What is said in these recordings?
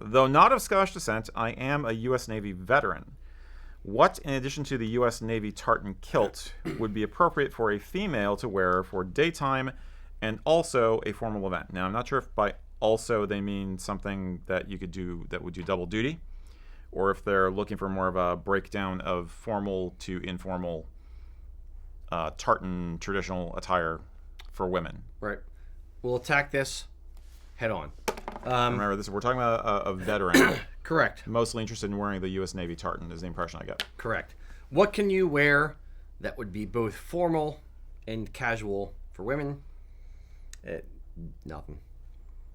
Though not of Scottish descent, I am a U.S. Navy veteran. What, in addition to the U.S. Navy tartan kilt, would be appropriate for a female to wear for daytime and also a formal event? Now, I'm not sure if by also they mean something that you could do that would do double duty, or if they're looking for more of a breakdown of formal to informal tartan traditional attire for women. Right. We'll attack this head on. Remember, we're talking about a veteran. Correct. Mostly interested in wearing the U.S. Navy tartan is the impression I get. Correct. What can you wear that would be both formal and casual for women? Nothing.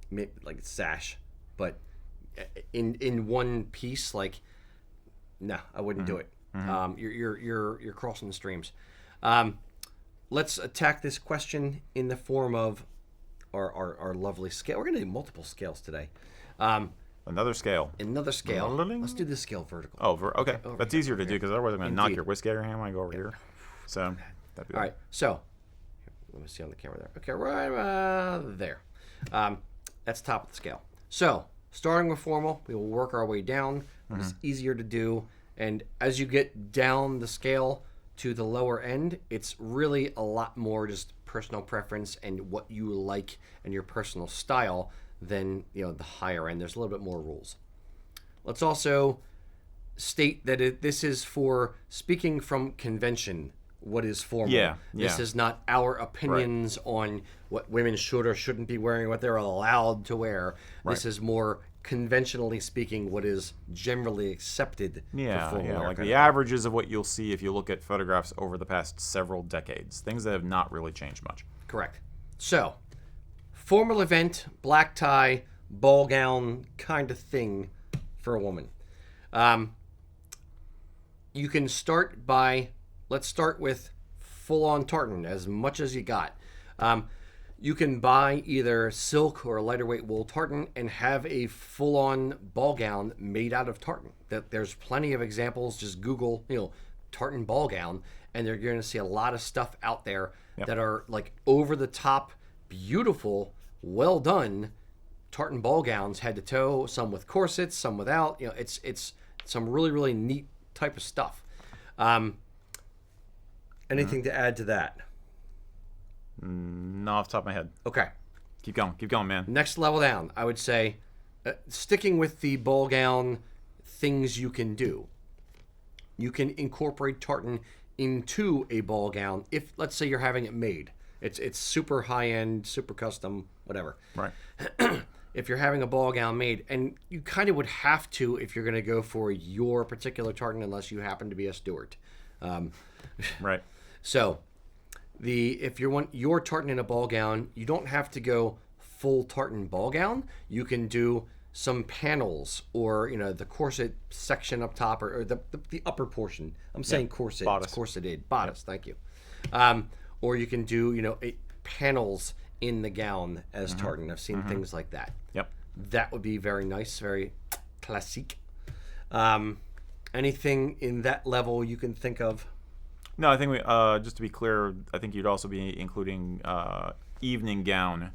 Maybe like a sash, but in one piece, like, no, I wouldn't do it. You're crossing the streams. Let's attack this question in the form of our lovely scale. We're going to do multiple scales today. Another scale. Let's do this scale vertical. Oh, okay. That's easier to do because otherwise I'm going to knock your whiskey out of your hand when I go over here. So, that'd be all right. So, let me see on the camera there. Okay, right there. That's top of the scale. So, starting with formal, we will work our way down. It's easier to do. And as you get down the scale to the lower end, it's really a lot more just personal preference and what you like and your personal style than the higher end. There's a little bit more rules. Let's also state that this is for speaking from convention. What is formal? Yeah. This is not our opinions on what women should or shouldn't be wearing, what they're allowed to wear. Right. This is more conventionally speaking what is generally accepted for formal like the averages of what you'll see if you look at photographs over the past several decades. Things that have not really changed much. Correct. So, formal event, black tie, ball gown kind of thing for a woman. You can start by, let's start with full-on tartan, as much as you got. You can buy either silk or a lighter weight wool tartan and have a full-on ball gown made out of tartan. There's plenty of examples. Just Google, tartan ball gown, and you're going to see a lot of stuff out there that are like over-the-top, beautiful, well done tartan ball gowns, head to toe. Some with corsets, some without. It's some really, really neat type of stuff. Anything to add to that? Not off the top of my head. Okay. Keep going, man. Next level down, I would say, sticking with the ball gown things you can do. You can incorporate tartan into a ball gown if, let's say, you're having it made. It's super high-end, super custom, whatever. Right. If you're having a ball gown made, and you kind of would have to if you're going to go for your particular tartan unless you happen to be a Stewart. Right. So, if you want your tartan in a ball gown, you don't have to go full tartan ball gown. You can do some panels or the corset section up top or the upper portion. I'm saying corset. Bodice. Corseted. Bodice. Thank you. Or you can do panels in the gown as tartan. I've seen things like that. Yep. That would be very nice, very classique. Anything in that level you can think of? No, I think we just to be clear, I think you'd also be including evening gown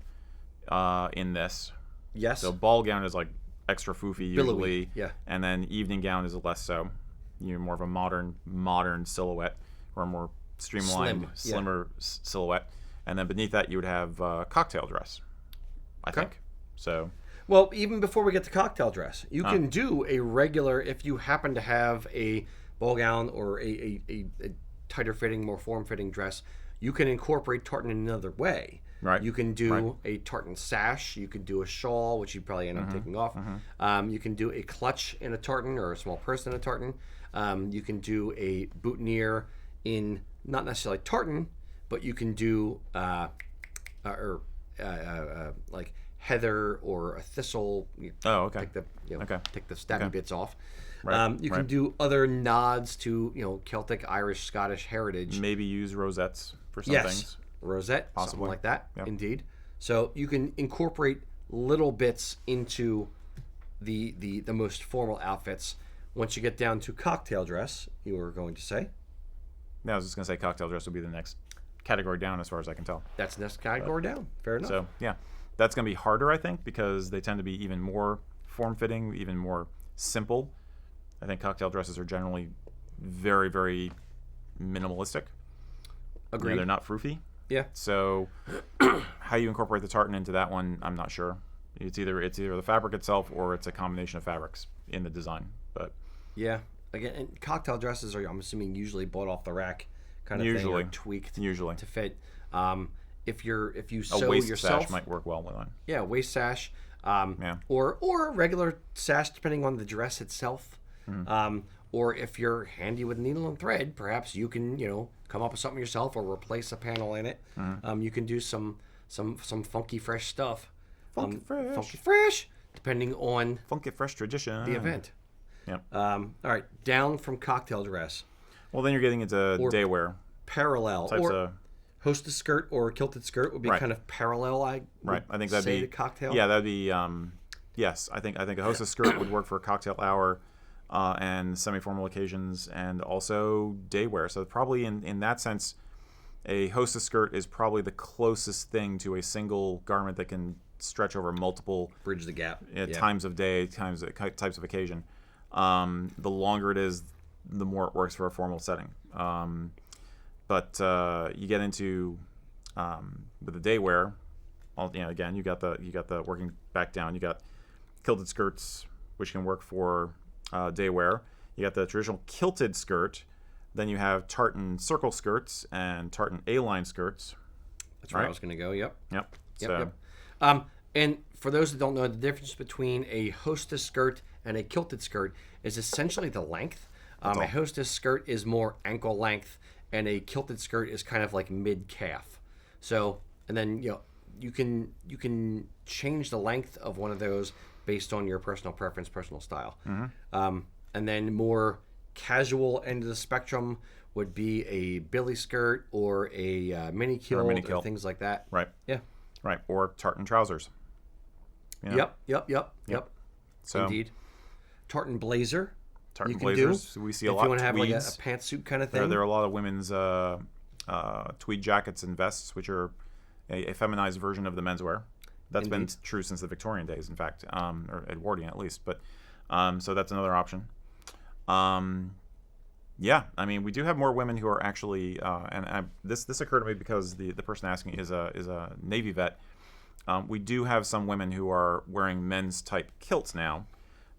in this. Yes. So ball gown is like extra foofy usually, billowy, yeah. And then evening gown is less so. You're more of a modern silhouette or a more streamlined, slimmer silhouette. And then beneath that, you would have cocktail dress, I think. So. Well, even before we get to cocktail dress, you can do a regular, if you happen to have a ball gown or a tighter fitting, more form fitting dress, you can incorporate tartan in another way. Right. You can do a tartan sash. You can do a shawl, which you probably end up taking off. You can do a clutch in a tartan or a small purse in a tartan. You can do a boutonniere in not necessarily tartan, but you can do like heather or a thistle. Take the take the stabby bits off. Right. You can do other nods to Celtic, Irish, Scottish heritage. Maybe use rosettes for some things. Rosette, possibly, something like that. Yep. Indeed. So you can incorporate little bits into the most formal outfits. Once you get down to cocktail dress, you were going to say? No, I was just going to say cocktail dress would be the next category down as far as I can tell. That's the next category down. Fair enough. So, yeah. That's going to be harder, I think, because they tend to be even more form-fitting, even more simple. I think cocktail dresses are generally very, very minimalistic. Agreed. They're not froofy. Yeah. So how you incorporate the tartan into that one, I'm not sure. It's either the fabric itself or it's a combination of fabrics in the design. But yeah, again, and cocktail dresses are, I'm assuming, usually bought off the rack kind of usually thing, or tweaked to fit. If you sew a waist yourself, sash might work well with one. Yeah, waist sash, Yeah. or a regular sash, depending on the dress itself. Or if you're handy with needle and thread, perhaps you can come up with something yourself or replace a panel in it. You can do some funky fresh stuff. Funky fresh, depending on Funky fresh tradition. the event. Yeah. All right, down from cocktail dress, Well, then you're getting into daywear parallel, types or of. hostess skirt or kilted skirt would be Right. kind of parallel. I think that'd say be to cocktail. Yeah, that'd be. Yes, I think a hostess skirt would work for a cocktail hour, and semi-formal occasions, and also daywear. So probably in that sense, a hostess skirt is probably the closest thing to a single garment that can stretch over multiple Bridge the gap. times of day, types of occasion. The longer it is, the more it works for a formal setting. But you get into with the daywear. Again, you got the working back down. You got kilted skirts, which can work for daywear. You got the traditional kilted skirt. Then you have tartan circle skirts and tartan A-line skirts. That's where I was going to go. Yep. So, And for those that don't know, the difference between a hostess skirt and a kilted skirt is essentially the length. A hostess skirt is more ankle length, and a kilted skirt is kind of like mid calf. So, and then you can change the length of one of those based on your personal preference, personal style. And then more casual end of the spectrum would be a billy skirt or a mini kilt or things like that. Right. Yeah. Right. Or tartan trousers. Yep. So, Indeed. Tartan blazer. tartan You can blazers. We see a If lot you want of to have like a tweeds. pantsuit kind of thing. There are a lot of women's tweed jackets and vests, which are a feminized version of the menswear. That's been true since the Victorian days, in fact, or Edwardian at least. But so that's another option. Yeah, I mean, we do have more women who are actually, this occurred to me because the person asking is a Navy vet. We do have some women who are wearing men's type kilts now.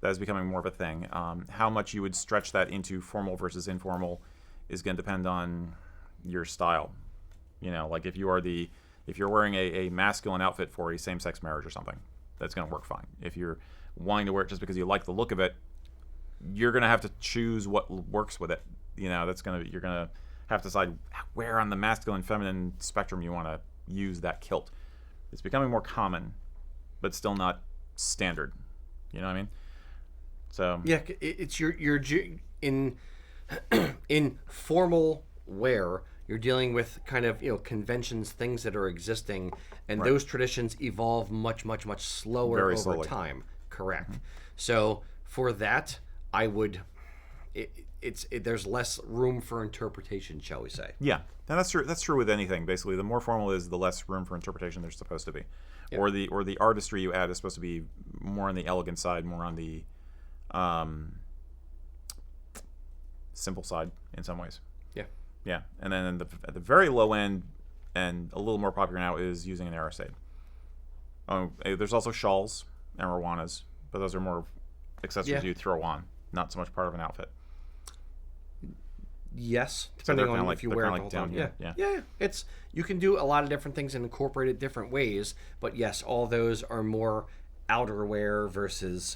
That is becoming more of a thing. How much you would stretch that into formal versus informal is going to depend on your style. Like if you're wearing a masculine outfit for a same-sex marriage or something, that's going to work fine. If you're wanting to wear it just because you like the look of it, you're going to have to choose what works with it. You're going to have to decide where on the masculine feminine spectrum you want to use that kilt. It's becoming more common, but still not standard. You know what I mean? So yeah, it's your in formal wear, you're dealing with kind of conventions, things that are existing, and those traditions evolve much slower Very over slowly. time. Correct. So for that, I would. There's less room for interpretation, shall we say? Yeah, and that's true. That's true with anything. Basically, the more formal is, the less room for interpretation there's supposed to be, or the artistry you add is supposed to be more on the elegant side, more on the simple side in some ways. Yeah, and then at the very low end, and a little more popular now, is using an arrowsade. There's also shawls and rawanas, but those are more accessories you throw on, not so much part of an outfit. Yes, So depending they're on kinda if you like- wear they're it kinda all like the down time. here, Yeah. It's you can do a lot of different things and incorporate it different ways. But yes, all those are more outerwear versus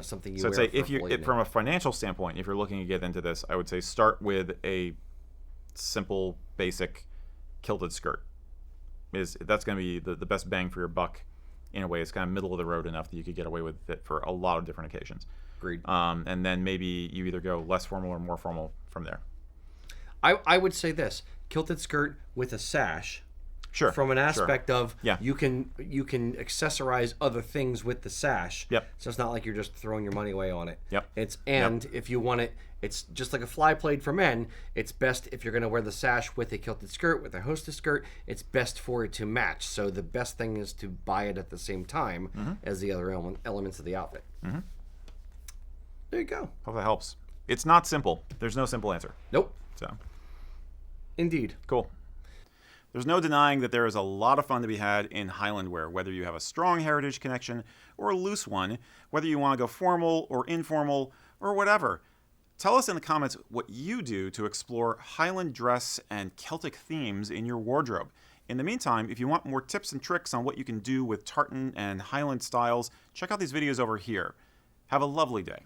something you So wear. I'd say for if a you full evening. from a financial standpoint, if you're looking to get into this, I would say start with a simple, basic kilted skirt. That's going to be the best bang for your buck. In a way, it's kind of middle of the road enough that you could get away with it for a lot of different occasions. Agreed. And then maybe you either go less formal or more formal from there. I would say this: kilted skirt with a sash Sure, from an sure. aspect of Yeah. you can accessorize other things with the sash. Yep. So it's not like you're just throwing your money away on it. Yep. If you want it, it's just like a fly plate for men. It's best if you're going to wear the sash with a kilted skirt, with a hostess skirt. It's best for it to match. So the best thing is to buy it at the same time as the other elements of the outfit. There you go. Hope that helps. It's not simple. There's no simple answer. Nope. So Indeed. cool. There's no denying that there is a lot of fun to be had in Highland wear, whether you have a strong heritage connection or a loose one, whether you want to go formal or informal or whatever. Tell us in the comments what you do to explore Highland dress and Celtic themes in your wardrobe. In the meantime, if you want more tips and tricks on what you can do with tartan and Highland styles, check out these videos over here. Have a lovely day.